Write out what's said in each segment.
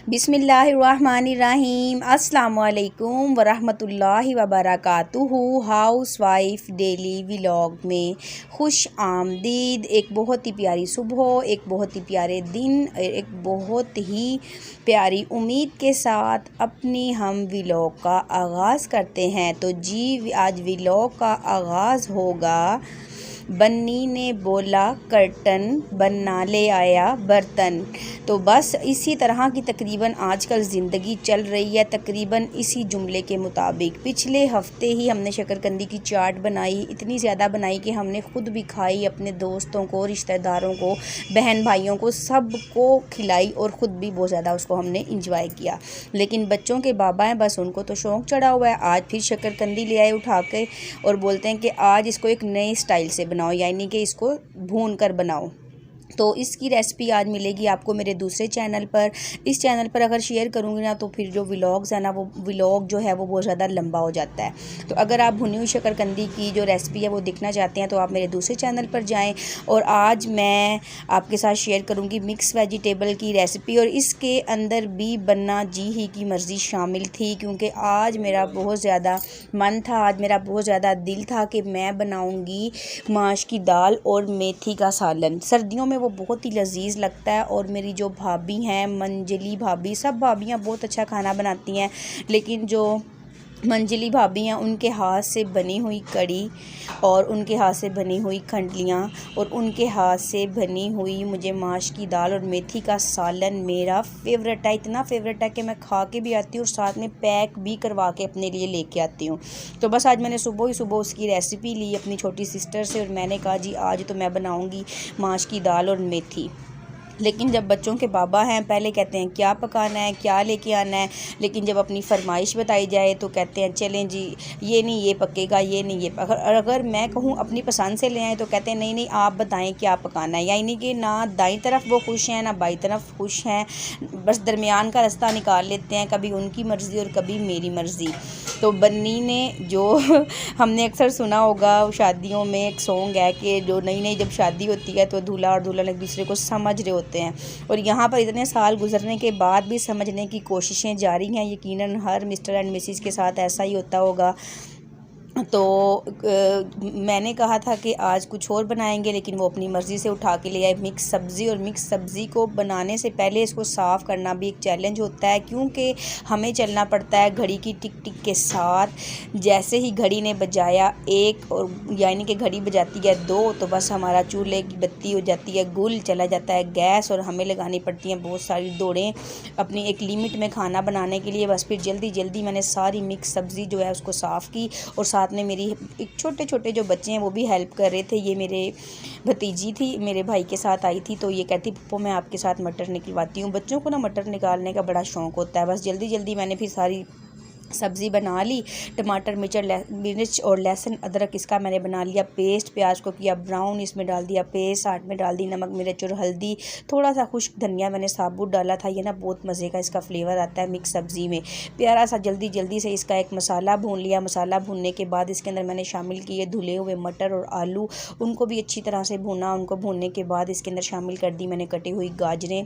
बिस्मिल्लाहिर्रहमानिर्रहीम अस्सलामुअलैकुम वरहमतुल्लाहि वबरकातुहू। हाउस वाइफ डेली व्लॉग में खुश आमदीद। एक बहुत ही प्यारी सुबह, एक बहुत ही प्यारे दिन, एक बहुत ही प्यारी उम्मीद के साथ अपनी हम व्लॉग का आगाज़ करते हैं। तो जी आज व्लॉग का आगाज़ होगा। बन्नी ने बोला कर्टन, बन्ना ले आया बर्तन। तो बस इसी तरह की तकरीबन आजकल ज़िंदगी चल रही है, तकरीबन इसी जुमले के मुताबिक। पिछले हफ्ते ही हमने शकरकंदी की चाट बनाई, इतनी ज़्यादा बनाई कि हमने ख़ुद भी खाई, अपने दोस्तों को, रिश्तेदारों को, बहन भाइयों को, सबको खिलाई और ख़ुद भी बहुत ज़्यादा उसको हमने इंजॉय किया। लेकिन बच्चों के बाबा हैं, बस उनको तो शौक़ चढ़ा हुआ है। आज फिर शकरकंदी ले आए उठा के और बोलते हैं कि आज इसको एक नए स्टाइल से बनाओ, यानी कि इसको भून कर बनाओ। तो इसकी रेसिपी आज मिलेगी आपको मेरे दूसरे चैनल पर। इस चैनल पर अगर शेयर करूँगी ना तो फिर जो व्लॉग्स है ना, वो व्लॉग जो है वो बहुत ज़्यादा लंबा हो जाता है। तो अगर आप भुनी हुई शकरकंदी की जो रेसिपी है वो देखना चाहते हैं तो आप मेरे दूसरे चैनल पर जाएं। और आज मैं आपके साथ शेयर करूँगी मिक्स वेजिटेबल की रेसिपी, और इसके अंदर भी बन्ना जी ही की मर्ज़ी शामिल थी, क्योंकि आज मेरा बहुत ज़्यादा मन था, आज मेरा बहुत ज़्यादा दिल था कि मैं बनाऊँगी माश की दाल और मेथी का सालन। सर्दियों में वो बहुत ही लजीज लगता है। और मेरी जो भाभी हैं, मंजली भाभी, सब भाभियाँ बहुत अच्छा खाना बनाती हैं, लेकिन जो मंजली भाभी हैं उनके हाथ से बनी हुई कड़ी और उनके हाथ से बनी हुई खंडलियाँ और उनके हाथ से बनी हुई मुझे माश की दाल और मेथी का सालन मेरा फेवरेट है। इतना फेवरेट है कि मैं खा के भी आती हूँ और साथ में पैक भी करवा के अपने लिए लेके आती हूँ। तो बस आज मैंने सुबह ही सुबह उसकी रेसिपी ली अपनी छोटी सिस्टर से, और मैंने कहा जी आज तो मैं बनाऊँगी माश की दाल और मेथी। लेकिन जब बच्चों के बाबा हैं, पहले कहते हैं क्या पकाना है, क्या लेके आना है, लेकिन जब अपनी फरमाइश बताई जाए तो कहते हैं चलें जी ये नहीं ये पकेगा, ये नहीं ये अगर मैं कहूँ अपनी पसंद से ले आए तो कहते हैं नहीं नहीं आप बताएं क्या पकाना है। यानी कि ना दाईं तरफ वो खुश हैं ना बाईं तरफ खुश हैं, बस दरमियान का रास्ता निकाल लेते हैं, कभी उनकी मर्ज़ी और कभी मेरी मर्ज़ी। तो बन्नी ने जो हमने अक्सर सुना होगा शादियों में एक सॉन्ग है कि जो नई नई जब शादी होती है तो दूल्हा और दुल्हन एक दूसरे को समझ रहे होते हैं, और यहाँ पर इतने साल गुजरने के बाद भी समझने की कोशिशें जारी हैं। यकीनन हर मिस्टर एंड मिसेस के साथ ऐसा ही होता होगा। तो मैंने कहा था कि आज कुछ और बनाएंगे, लेकिन वो अपनी मर्ज़ी से उठा के ले आए मिक्स सब्ज़ी। और मिक्स सब्ज़ी को बनाने से पहले इसको साफ़ करना भी एक चैलेंज होता है, क्योंकि हमें चलना पड़ता है घड़ी की टिक टिक के साथ। जैसे ही घड़ी ने बजाया 1 और यानी कि घड़ी बजाती है 2 तो बस हमारा चूल्हे की बत्ती हो जाती है गुल, चला जाता है गैस, और हमें लगानी पड़ती हैं बहुत सारी दौड़ें अपनी एक लिमिट में खाना बनाने के लिए। बस फिर जल्दी जल्दी मैंने सारी मिक्स सब्ज़ी जो है उसको साफ़ की, और साथ में मेरी एक छोटे छोटे जो बच्चे हैं वो भी हेल्प कर रहे थे। ये मेरे भतीजी थी, मेरे भाई के साथ आई थी, तो ये कहती पप्पो मैं आपके साथ मटर निकलवाती हूँ। बच्चों को ना मटर निकालने का बड़ा शौक़ होता है। बस जल्दी जल्दी मैंने फिर सारी सब्ज़ी बना ली। टमाटर मिर्च और लहसुन अदरक इसका मैंने बना लिया पेस्ट, प्याज को किया ब्राउन, इसमें डाल दिया पेस्ट, साथ में डाल दी नमक मिर्च और हल्दी, थोड़ा सा खुश्क धनिया मैंने साबुत डाला था। ये ना बहुत मज़े का इसका फ्लेवर आता है मिक्स सब्ज़ी में, प्यारा सा। जल्दी जल्दी से इसका एक मसाला भून लिया। मसाला भूनने के बाद इसके अंदर मैंने शामिल किए धुले हुए मटर और आलू, उनको भी अच्छी तरह से भूना। उनको भूनने के बाद इसके अंदर शामिल कर दी मैंने कटी हुई गाजरें,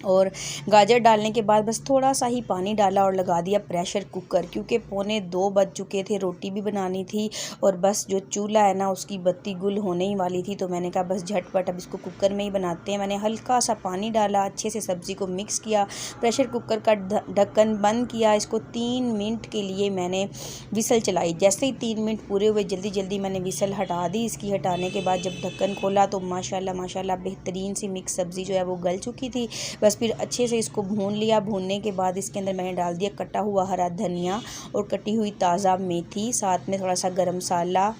और गाजर डालने के बाद बस थोड़ा सा ही पानी डाला और लगा दिया प्रेशर कुकर, क्योंकि 1:45 बज चुके थे, रोटी भी बनानी थी और बस जो चूल्हा है ना उसकी बत्ती गुल होने ही वाली थी। तो मैंने कहा बस झटपट अब इसको कुकर में ही बनाते हैं। मैंने हल्का सा पानी डाला, अच्छे से सब्ज़ी को मिक्स किया, प्रेशर कुकर का ढक्कन बंद किया। इसको 3 मिनट के लिए मैंने विसल चलाई। जैसे ही 3 मिनट पूरे हुए जल्दी जल्दी मैंने विसल हटा दी। इसकी हटाने के बाद जब ढक्कन खोला तो माशाल्लाह माशाल्लाह बेहतरीन सी मिक्स सब्ज़ी जो है वो गल चुकी थी। बस फिर अच्छे से इसको भून लिया। भूनने के बाद इसके अंदर मैंने डाल दिया कटा हुआ हरा धनिया और कटी हुई ताज़ा मेथी, साथ में थोड़ा सा गरम मसाला,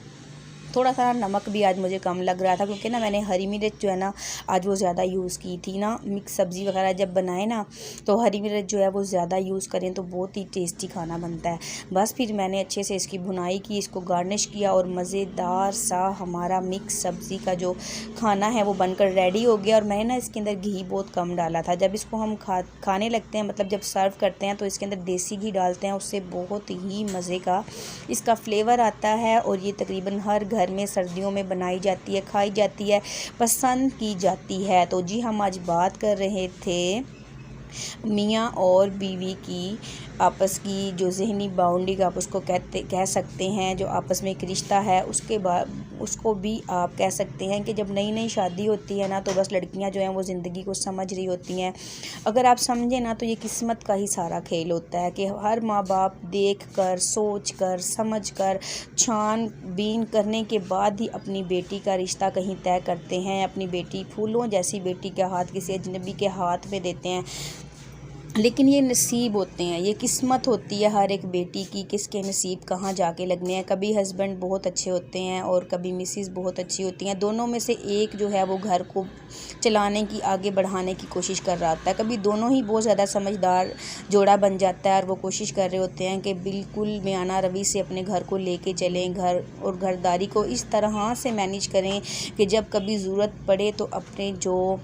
थोड़ा सा नमक भी आज मुझे कम लग रहा था, क्योंकि ना मैंने हरी मिर्च जो है ना आज वो ज़्यादा यूज़ की थी ना। मिक्स सब्ज़ी वगैरह जब बनाए ना तो हरी मिर्च जो है वो ज़्यादा यूज़ करें तो बहुत ही टेस्टी खाना बनता है। बस फिर मैंने अच्छे से इसकी भुनाई की, इसको गार्निश किया, और मज़ेदार सा हमारा मिक्स सब्ज़ी का जो खाना है वो बनकर रेडी हो गया। और मैंने ना इसके अंदर घी बहुत कम डाला था। जब इसको हम खाने लगते हैं, मतलब जब सर्व करते हैं तो इसके अंदर देसी घी डालते हैं, उससे बहुत ही मज़े का इसका फ्लेवर आता है। और ये तकरीबन हर घर में सर्दियों में बनाई जाती है, खाई जाती है, पसंद की जाती है। तो जी हम आज बात कर रहे थे मियाँ और बीवी की आपस की जो ज़हनी बाउंडिंग आप उसको कह सकते हैं, जो आपस में एक रिश्ता है, उसके बाद उसको भी आप कह सकते हैं कि जब नई नई शादी होती है ना, तो बस लड़कियां जो हैं वो ज़िंदगी को समझ रही होती हैं। अगर आप समझें ना, तो ये किस्मत का ही सारा खेल होता है कि हर माँ बाप देख कर, सोच कर, समझ कर, छानबीन करने के बाद ही अपनी बेटी का रिश्ता कहीं तय करते हैं। अपनी बेटी फूलों जैसी बेटी के हाथ किसी अजनबी के हाथ में देते हैं। लेकिन ये नसीब होते हैं, ये किस्मत होती है हर एक बेटी की, किसके नसीब कहाँ जाके लगने हैं। कभी हस्बैंड बहुत अच्छे होते हैं और कभी मिसेस बहुत अच्छी होती हैं। दोनों में से एक जो है वो घर को चलाने की, आगे बढ़ाने की कोशिश कर रहा होता है। कभी दोनों ही बहुत ज़्यादा समझदार जोड़ा बन जाता है और वो कोशिश कर रहे होते हैं कि बिल्कुल मियाना रवि से अपने घर को लेके चलें, घर और घरदारी को इस तरह से मैनेज करें कि जब कभी ज़रूरत पड़े तो अपने जो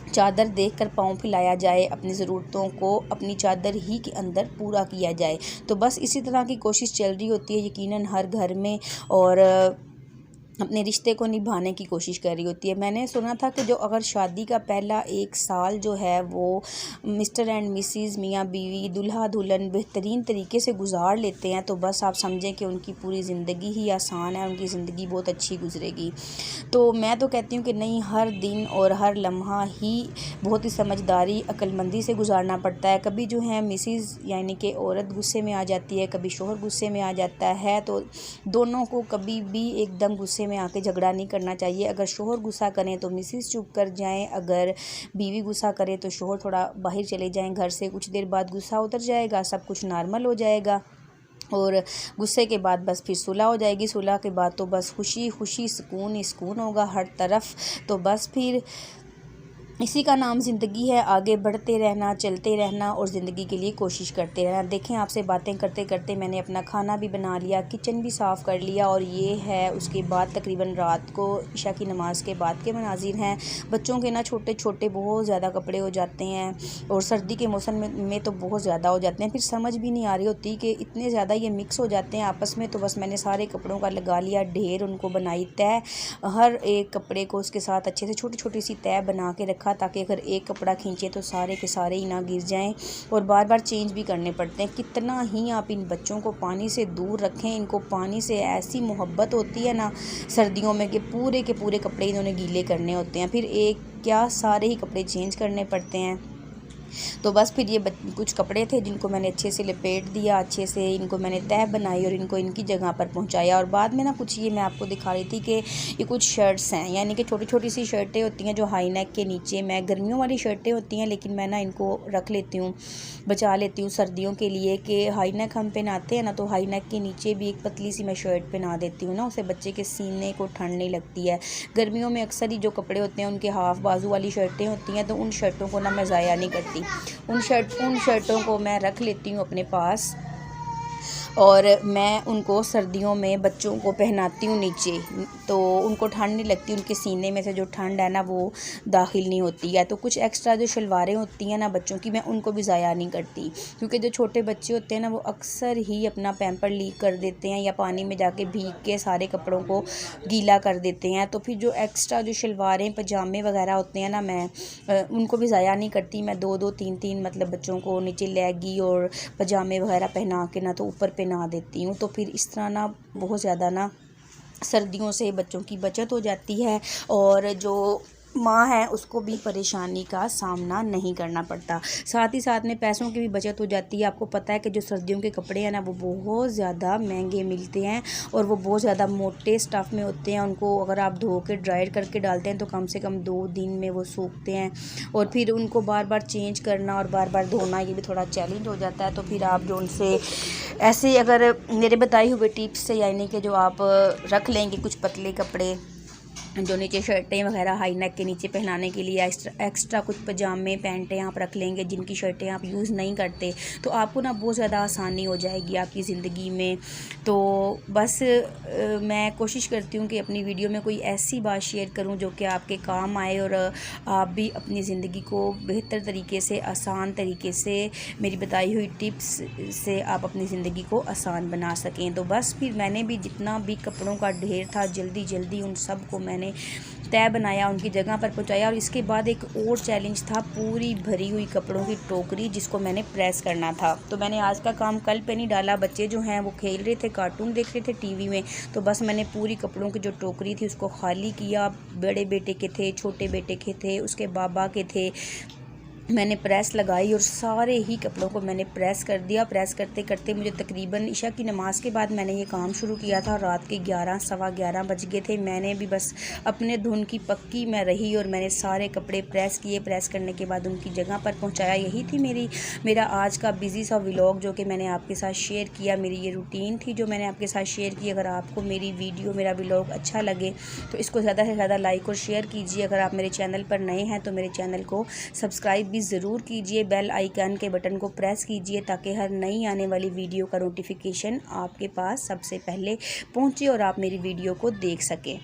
चादर देखकर पाँव फैलाया जाए, अपनी ज़रूरतों को अपनी चादर ही के अंदर पूरा किया जाए। तो बस इसी तरह की कोशिश चल रही होती है यकीनन हर घर में, और अपने रिश्ते को निभाने की कोशिश कर रही होती है। मैंने सुना था कि जो अगर शादी का पहला 1 साल जो है वो मिस्टर एंड मिसेस मियाँ बीवी दूल्हा दुल्हन बेहतरीन तरीके से गुजार लेते हैं, तो बस आप समझें कि उनकी पूरी ज़िंदगी ही आसान है, उनकी ज़िंदगी बहुत अच्छी गुजरेगी। तो मैं तो कहती हूँ कि नहीं, हर दिन और हर लम्हा ही बहुत ही समझदारी अक्लमंदी से गुजारना पड़ता है। कभी जो है मिसेस यानी कि औरत गुस्से में आ जाती है, कभी शोहर गुस्से में आ जाता है, तो दोनों को कभी भी एकदम गुस्से में आके झगड़ा नहीं करना चाहिए। अगर शोहर गुस्सा करें तो मिसेस चुप कर जाएं, अगर बीवी गुस्सा करे तो शोहर थोड़ा बाहर चले जाएं घर से। कुछ देर बाद गुस्सा उतर जाएगा, सब कुछ नॉर्मल हो जाएगा और गुस्से के बाद बस फिर सुलह हो जाएगी। सुलह के बाद तो बस खुशी खुशी, सुकून ही सुकून होगा हर तरफ। तो बस फिर इसी का नाम ज़िंदगी है, आगे बढ़ते रहना, चलते रहना और ज़िंदगी के लिए कोशिश करते रहना। देखें, आपसे बातें करते करते मैंने अपना खाना भी बना लिया, किचन भी साफ़ कर लिया, और ये है उसके बाद तकरीबन रात को इशा की नमाज़ के बाद के मनाजिर हैं। बच्चों के ना छोटे छोटे बहुत ज़्यादा कपड़े हो जाते हैं, और सर्दी के मौसम में तो बहुत ज़्यादा हो जाते हैं। फिर समझ भी नहीं आ रही होती कि इतने ज़्यादा ये मिक्स हो जाते हैं आपस में। तो बस मैंने सारे कपड़ों का लगा लिया ढेर, उनको बनाई तय, हर एक कपड़े को उसके साथ अच्छे से छोटी छोटी सी तय बना के रखा, ताकि अगर एक कपड़ा खींचे तो सारे के सारे ही ना गिर जाएं। और बार बार चेंज भी करने पड़ते हैं। कितना ही आप इन बच्चों को पानी से दूर रखें, इनको पानी से ऐसी मोहब्बत होती है ना सर्दियों में कि पूरे के पूरे कपड़े इन्होंने गीले करने होते हैं, फिर एक क्या सारे ही कपड़े चेंज करने पड़ते हैं। तो बस फिर ये कुछ कपड़े थे जिनको मैंने अच्छे से लपेट दिया, अच्छे से इनको मैंने तह बनाई और इनको इनकी जगह पर पहुंचाया। और बाद में ना कुछ ये मैं आपको दिखा रही थी कि ये कुछ शर्ट्स हैं, यानी कि छोटी छोटी सी शर्टें होती हैं जो हाई नेक के नीचे, मैं गर्मियों वाली शर्टें होती हैं लेकिन मैं ना इनको रख लेती हूँ, बचा लेती हूँ सर्दियों के लिए, कि हाई नेक हम पहनाते हैं ना, तो हाई नेक के नीचे भी एक पतली सी मैं शर्ट पहना देती हूँ ना, उसे बच्चे के सीने को ठंड नहीं लगती है। गर्मियों में अक्सर ही जो कपड़े होते हैं उनके हाफ बाजू वाली शर्टें होती हैं, तो उन शर्टों को ना मैं ज़ाया नहीं करती, उन शर्टों को मैं रख लेती हूँ अपने पास, और मैं उनको सर्दियों में बच्चों को पहनाती हूँ नीचे, तो उनको ठंड नहीं लगती, उनके सीने में से जो ठंड है ना वो दाखिल नहीं होती है। तो कुछ एक्स्ट्रा जो शलवारें होती हैं ना बच्चों की, मैं उनको भी ज़ाया नहीं करती, क्योंकि जो छोटे बच्चे होते हैं ना वो अक्सर ही अपना पैम्पर लीक कर देते हैं या पानी में जाके भीग के सारे कपड़ों को गीला कर देते हैं। तो फिर जो एक्स्ट्रा जो शलवारें पजामे वगैरह होते हैं ना, मैं उनको भी ज़ाया नहीं करती। मैं 2-2 3-3 मतलब बच्चों को नीचे लेगी और पजामे वगैरह पहना के ना तो ऊपर पहना देती हूँ। तो फिर इस तरह ना बहुत ज़्यादा ना सर्दियों से बच्चों की बचत हो जाती है, और जो माँ है उसको भी परेशानी का सामना नहीं करना पड़ता। साथ ही साथ में पैसों की भी बचत हो जाती है। आपको पता है कि जो सर्दियों के कपड़े हैं ना वो बहुत ज़्यादा महंगे मिलते हैं, और वो बहुत ज़्यादा मोटे स्टफ़ में होते हैं। उनको अगर आप धो के ड्रायर करके डालते हैं तो कम से कम 2 दिन में वो सूखते हैं, और फिर उनको बार बार चेंज करना और बार बार धोना ये भी थोड़ा चैलेंज हो जाता है। तो फिर आप जो उनसे ऐसे अगर मेरे बताए हुए टिप्स से, यानी कि जो आप रख लेंगे कुछ पतले कपड़े जो नीचे शर्टें वगैरह हाई नेक के नीचे पहनाने के लिए, एक्स्ट्रा कुछ पजामे पैंटें आप रख लेंगे जिनकी शर्टें आप यूज़ नहीं करते, तो आपको ना बहुत ज़्यादा आसानी हो जाएगी आपकी ज़िंदगी में। तो बस मैं कोशिश करती हूँ कि अपनी वीडियो में कोई ऐसी बात शेयर करूँ जो कि आपके काम आए, और आप भी अपनी ज़िंदगी को बेहतर तरीके से, आसान तरीके से मेरी बताई हुई टिप्स से आप अपनी ज़िंदगी को आसान बना सकें। तो बस फिर मैंने भी जितना भी कपड़ों का ढेर था जल्दी जल्दी उन सब को मैंने मैंने तय बनाया, उनकी जगह पर पहुंचाया। और इसके बाद एक और चैलेंज था, पूरी भरी हुई कपड़ों की टोकरी जिसको मैंने प्रेस करना था। तो मैंने आज का काम कल पे नहीं डाला, बच्चे जो हैं वो खेल रहे थे, कार्टून देख रहे थे टीवी में, तो बस मैंने पूरी कपड़ों की जो टोकरी थी उसको खाली किया। बड़े बेटे के थे, छोटे बेटे के थे, उसके बाबा के थे, मैंने प्रेस लगाई और सारे ही कपड़ों को मैंने प्रेस कर दिया। प्रेस करते करते मुझे तकरीबन इशा की नमाज़ के बाद मैंने ये काम शुरू किया था। रात के 11 सवा 11 बज गए थे। मैंने भी बस अपने धुन की पक्की मैं रही और मैंने सारे कपड़े प्रेस किए। प्रेस करने के बाद उनकी जगह पर पहुंचाया। यही थी मेरा आज का बिज़ी सा व्लॉग जो कि मैंने आपके साथ शेयर किया। मेरी ये रूटीन थी जो मैंने आपके साथ शेयर की। अगर आपको मेरी वीडियो, मेरा व्लॉग अच्छा लगे तो इसको ज़्यादा से ज़्यादा लाइक और शेयर कीजिए। अगर आप मेरे चैनल पर नए हैं तो मेरे चैनल को सब्सक्राइब ज़रूर कीजिए। बेल आइकन के बटन को प्रेस कीजिए ताकि हर नई आने वाली वीडियो का नोटिफिकेशन आपके पास सबसे पहले पहुंचे और आप मेरी वीडियो को देख सकें।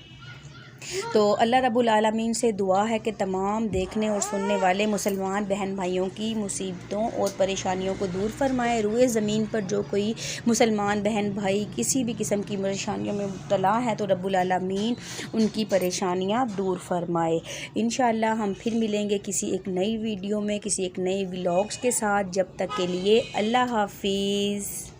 तो अल्लाह रब्बुल आलमीन से दुआ है कि तमाम देखने और सुनने वाले मुसलमान बहन भाइयों की मुसीबतों और परेशानियों को दूर फरमाए। रूए ज़मीन पर जो कोई मुसलमान बहन भाई किसी भी किस्म की परेशानियों में मुब्तला है तो रब्बुल आलमीन उनकी परेशानियां दूर फरमाए। इंशाअल्लाह हम फिर मिलेंगे किसी एक नई वीडियो में, किसी एक नए व्लॉग्स के साथ। जब तक के लिए अल्लाह हाफिज़।